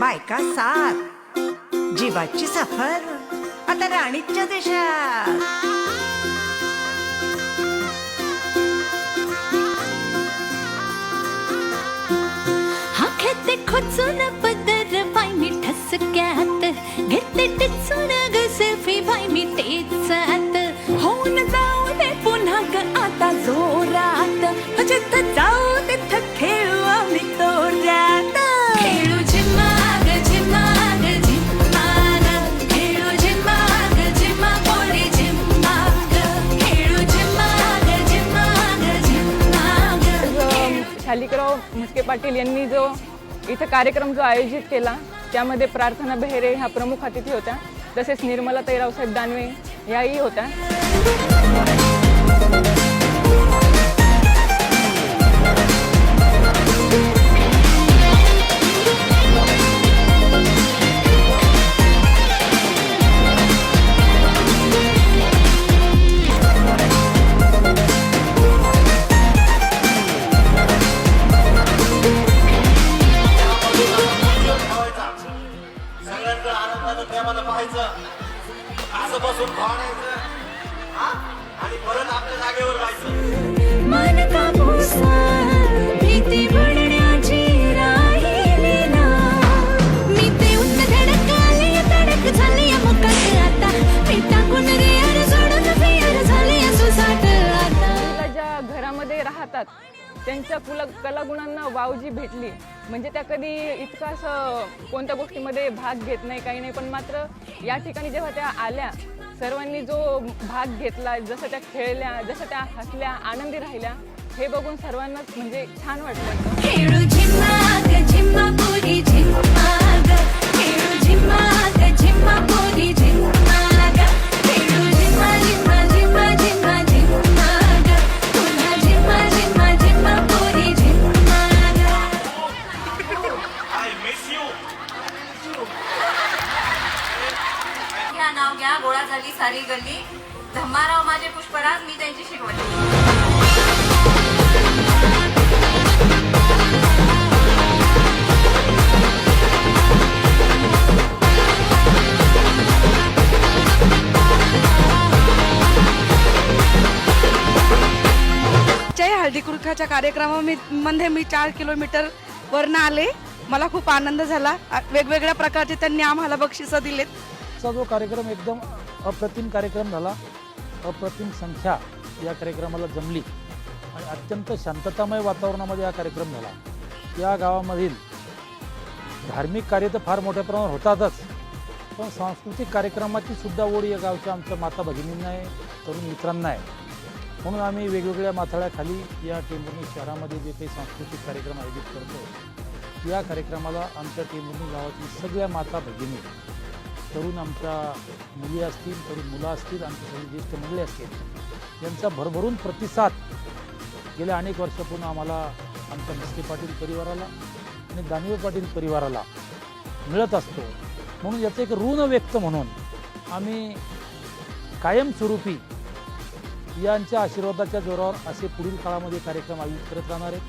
बायका साथ जीवाची सफर आता राणीच्या देशात। हाकेते खोचून पदर बाई मी ठसक्यात घेते टिचून ग सेल्फी बाई मी टेचात होऊन जाऊ दे पुन्हा ग आता जोरात जिथं जाऊ तिथं खेळू आम्ही तोऱ्यात खेळू झिम्मा ग झिम्मा ग झिम्मा ग खेळू झिम्मा ग झिम्मा पोरी झिम्मा ग खेळू झिम्मा ग झिम्मा ग झिम्मा ग। शालिकराव म्हस्के पाटील यांनी जो इथं कार्यक्रम जो आयोजित केला त्यामध्ये प्रार्थना बेहेरे ह्या प्रमुख अतिथी होत्या, तसेच निर्मलाताई रावसाहेब दानवे याही होत्या। मन कापूसा भीती बुडण्याची राहिली ना मी ते उन्ह धडकली धडक झाली मुकाट आता मी टाकून रिअर सोडून फिअर झाली सुसाट आता। ज्या घरामध्ये राहतात त्यांच्या कलागुणांना वावजी भेटली म्हणजे त्या कधी इतकं असं कोणत्या गोष्टीमध्ये भाग घेत नाही काही नाही, पण मात्र या ठिकाणी जेव्हा त्या आल्या सर्वांनी जो भाग घेतला, जसं त्या खेळल्या, जसं त्या हसल्या, आनंदी राहिल्या, हे बघून सर्वांनाच म्हणजे छान वाटलं। खेळू झिम्मा ग झिम्मा पोरी झिम्मा ग खेळू झिम्मा ग झिम्मा पोरी झिम्मा ग खेळू झिम्मा झिम्मा झिम्मा झिम्मा झिम्मा ग पुन्हा झिम्मा झिम्मा झिम्मा पोरी झिम्मा ग। घ्या नाव घ्या गोळा झाली सारी गल्ली धम्माराव माझे पुष्पराज मी त्यांची शिकवली। हळदी कुंकवाच्या कार्यक्रमामध्ये मी 4 किलोमीटर वरनं आले। मला खूप आनंद झाला। वेगवेगळ्या प्रकारचे त्यांनी आम्हाला बक्षिसं दिलेत। जो कार्यक्रम एकदम अप्रतिम कार्यक्रम झाला, अप्रतिम संख्या या कार्यक्रमाला जमली आणि अत्यंत शांततामय वातावरणामध्ये हा कार्यक्रम झाला। या गावामधील धार्मिक कार्य तर फार मोठ्या प्रमाणावर होतातच, पण सांस्कृतिक कार्यक्रमाची सुद्धा ओढ या गावच्या आमच्या माता भगिनींना आहे, तरुण मित्रांना आहे। म्हणून आम्ही वेगवेगळ्या माथाळ्याखाली या टेंभुर्णी शहरामध्ये जे काही सांस्कृतिक कार्यक्रम आयोजित करतो, या कार्यक्रमाला आमच्या टेंभुर्णी गावातील सगळ्या माता भगिनी, तरुण आमच्या मुली असतील, तरुण मुलं असतील, आमच्या सगळी ज्येष्ठ मंडळी असतील, यांचा भरभरून प्रतिसाद गेल्या अनेक वर्षापूर्वी आम्हाला आमच्या म्हस्के पाटील परिवाराला आणि दानवे पाटील परिवाराला मिळत असतो। म्हणून याचं एक ऋण व्यक्त म्हणून आम्ही कायमस्वरूपी यांच्या आशीर्वादाच्या जोरावर असे पुढील काळामध्ये कार्यक्रम आयोजित करत राहणार आहेत।